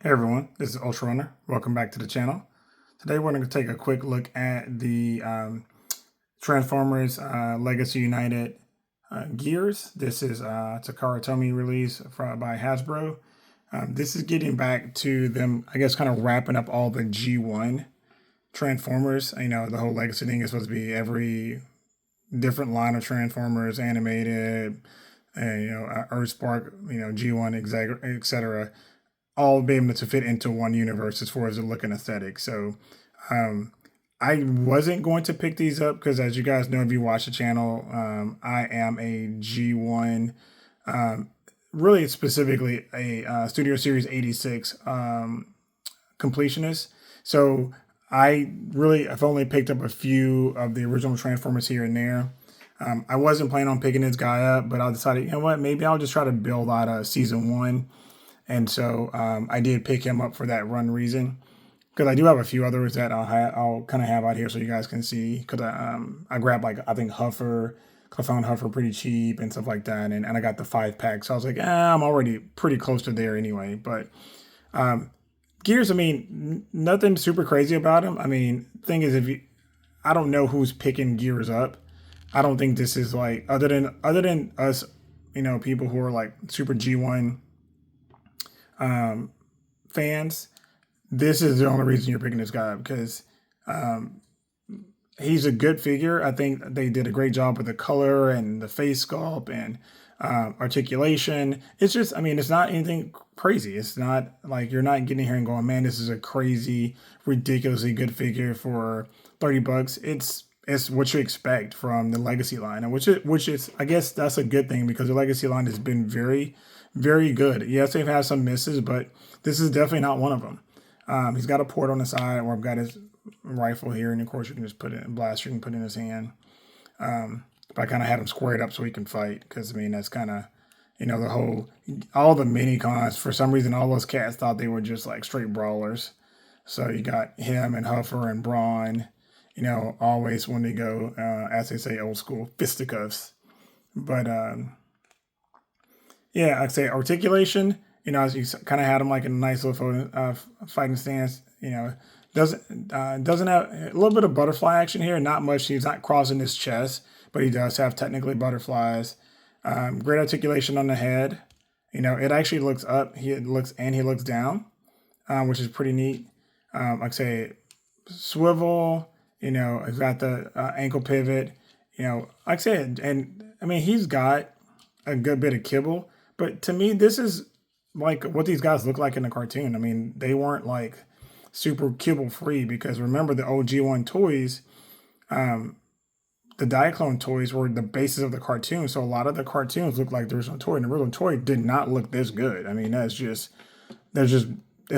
Hey everyone, this is Ultra Runner. Welcome back to the channel. Today we're going to take a quick look at the Transformers Legacy United gears. This is it's a Karatomi release by Hasbro. This is getting back to them, I guess, kind of wrapping up all the G1 Transformers. You know, the whole Legacy thing is supposed to be every different line of Transformers animated, and Earthspark, G1, etc. All be able to fit into one universe as far as the look and aesthetic. So I wasn't going to pick these up because, as you guys know, if you watch the channel, I am a G1, really specifically a Studio Series 86 completionist. So I've only picked up a few of the original Transformers here and there. I wasn't planning on picking this guy up, but I decided, you know what, maybe I'll just try to build out a season one. And so I did pick him up for that run reason, because I do have a few others that I'll kind of have out here so you guys can see. Because I grabbed, like, I think Huffer, because I found Huffer pretty cheap and stuff like that, and I got the 5-pack. So I was like, I'm already pretty close to there anyway. But Gears, I mean, nothing super crazy about him. I mean, thing is, I don't know who's picking Gears up. I don't think this is like, other than us, people who are like super G1 fans, this is the only reason you're picking this guy up, because he's a good figure. I think they did a great job with the color and the face sculpt and articulation. It's just, I mean, it's not anything crazy. It's not like you're not getting here and going, man, this is a crazy, ridiculously good figure for $30. It's what you expect from the Legacy line, and which is, I guess that's a good thing, because the Legacy line has been very, very good. Yes, they've had some misses, but this is definitely not one of them. He's got a port on the side where I've got his rifle here, and of course you can just put it in blaster, you can put it in his hand. But I kind of had him squared up so he can fight, because I mean, that's kind of, all the mini cons, for some reason all those cats thought they were just like straight brawlers. So you got him and Huffer and Brawn, always when they go, as they say, old school fisticuffs. But yeah, I'd say articulation, as you kind of had him like in a nice little fighting stance, doesn't have a little bit of butterfly action here, not much. He's not crossing his chest, but he does have technically butterflies. Great articulation on the head. It actually looks up, he looks down, which is pretty neat. Like I say, swivel, he's got the ankle pivot, like I said, and I mean, he's got a good bit of kibble, but to me, this is like what these guys look like in the cartoon. I mean, they weren't like super kibble free, because remember the OG1 toys, the Diaclone toys were the basis of the cartoon. So a lot of the cartoons look like the original toy, and the original toy did not look this good. I mean, there's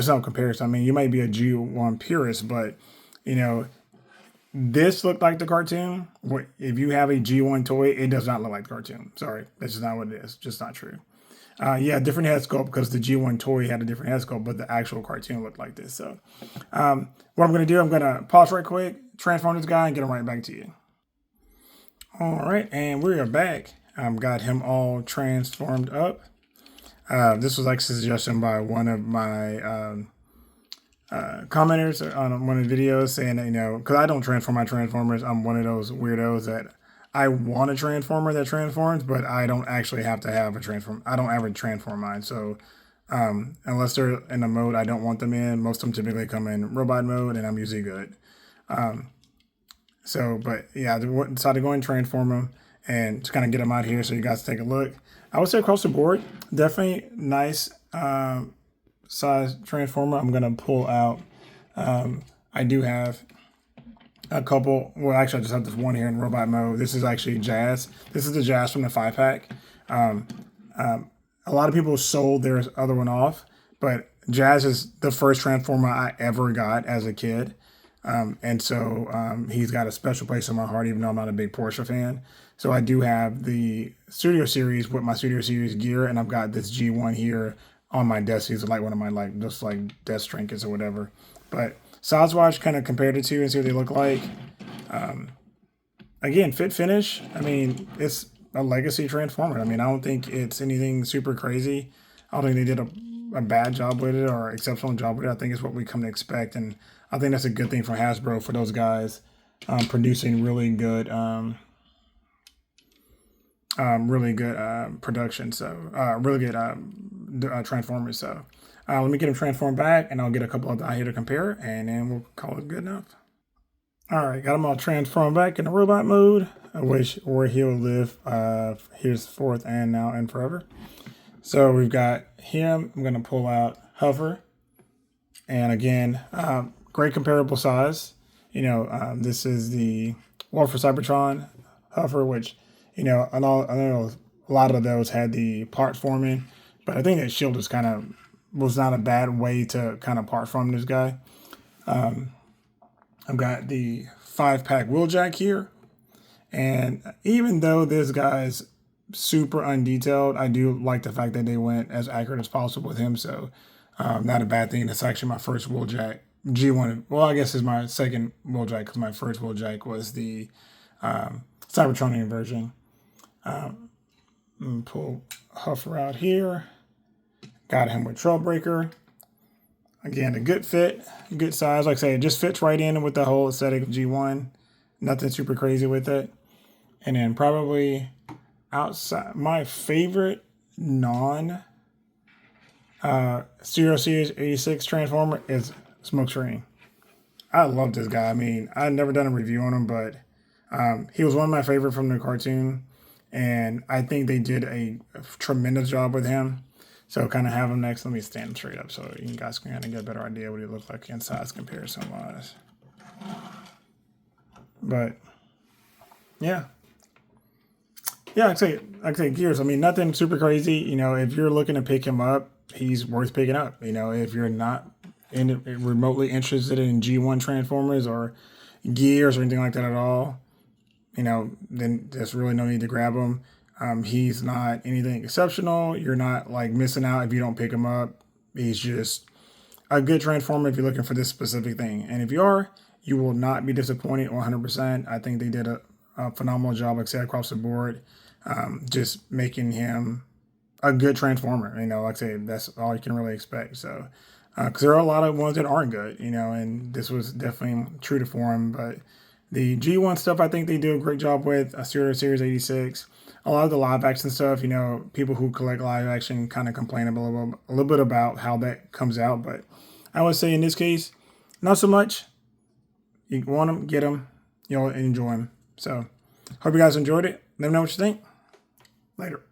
no comparison. I mean, you might be a G1 purist, but this looked like the cartoon. If you have a G1 toy, it does not look like the cartoon. Sorry, that's just not what it is. Just not true. Yeah, different head sculpt, because the G1 toy had a different head sculpt, but the actual cartoon looked like this. So what I'm going to do, I'm going to pause right quick, transform this guy, and get him right back to you. All right, and we are back. Got him all transformed up. This was like a suggestion by one of my commenters on one of the videos, saying that, because I don't transform my Transformers. I'm one of those weirdos that I want a Transformer that transforms, but I don't actually have to have a transform. I don't ever transform mine. So unless they're in a mode I don't want them in, most of them typically come in robot mode, and I'm usually good. But yeah, I decided to go and transform them and just kind of get them out here so you guys take a look. I would say across the board, definitely nice size Transformer. I'm going to pull out, I do have a couple, well, actually I just have this one here in robot mode. This is actually Jazz. This is the Jazz from the 5-pack. A lot of people sold their other one off, but Jazz is the first Transformer I ever got as a kid. And so he's got a special place in my heart, even though I'm not a big Porsche fan. So I do have the Studio Series with my Studio Series gear, and I've got this G1 here on my desk. He's like one of my just desk trinkets or whatever. But size-wise, kind of compared the two and see what they look like. Again, fit finish. I mean, it's a Legacy Transformer. I mean, I don't think it's anything super crazy. I don't think they did a bad job with it or exceptional job with it. I think it's what we come to expect, and I think that's a good thing for Hasbro, for those guys producing really good production. So really good Transformers. So let me get him transformed back, and I'll get a couple of die here to compare, and then we'll call it good enough. All right, got him all transformed back in the robot mode, where he'll live henceforth and now and forever. So we've got him. I'm going to pull out Hover, and again, great comparable size. This is the War for Cybertron Hover, which I know a lot of those had the part forming, but I think that Shield was not a bad way to kind of part from this guy. I've got the 5-pack Wheeljack here, and even though this guy's super undetailed, I do like the fact that they went as accurate as possible with him. So not a bad thing. That's actually my first Wheeljack G1. Well, I guess it's my second Wheeljack, because my first Wheeljack was the Cybertronian version. Pull Huffer out here. Got him with Trailbreaker. Again, a good fit, good size. Like I say, it just fits right in with the whole aesthetic of G1. Nothing super crazy with it. And then probably outside, my favorite Studio Series 86 Transformer is Smokescreen. I love this guy. I mean, I've never done a review on him, but he was one of my favorite from the cartoon. And I think they did a tremendous job with him. So kind of have him next. Let me stand straight up so you guys can kind of get a better idea what he looks like in size comparison wise. But yeah. Yeah, like I say Gears. I mean, nothing super crazy. If you're looking to pick him up, he's worth picking up. If you're not remotely interested in G1 Transformers or Gears or anything like that at all, then there's really no need to grab him. He's not anything exceptional. You're not like missing out if you don't pick him up. He's just a good Transformer if you're looking for this specific thing. And if you are, you will not be disappointed 100%. I think they did a phenomenal job, like I said, across the board, just making him a good Transformer. Like I say, that's all you can really expect. So, because there are a lot of ones that aren't good, and this was definitely true to form. But the G1 stuff, I think they do a great job with Studio Series 86. A lot of the live action stuff, people who collect live action kind of complain a little bit about how that comes out. But I would say in this case, not so much. You want them, get them, enjoy them. So hope you guys enjoyed it. Let me know what you think. Later.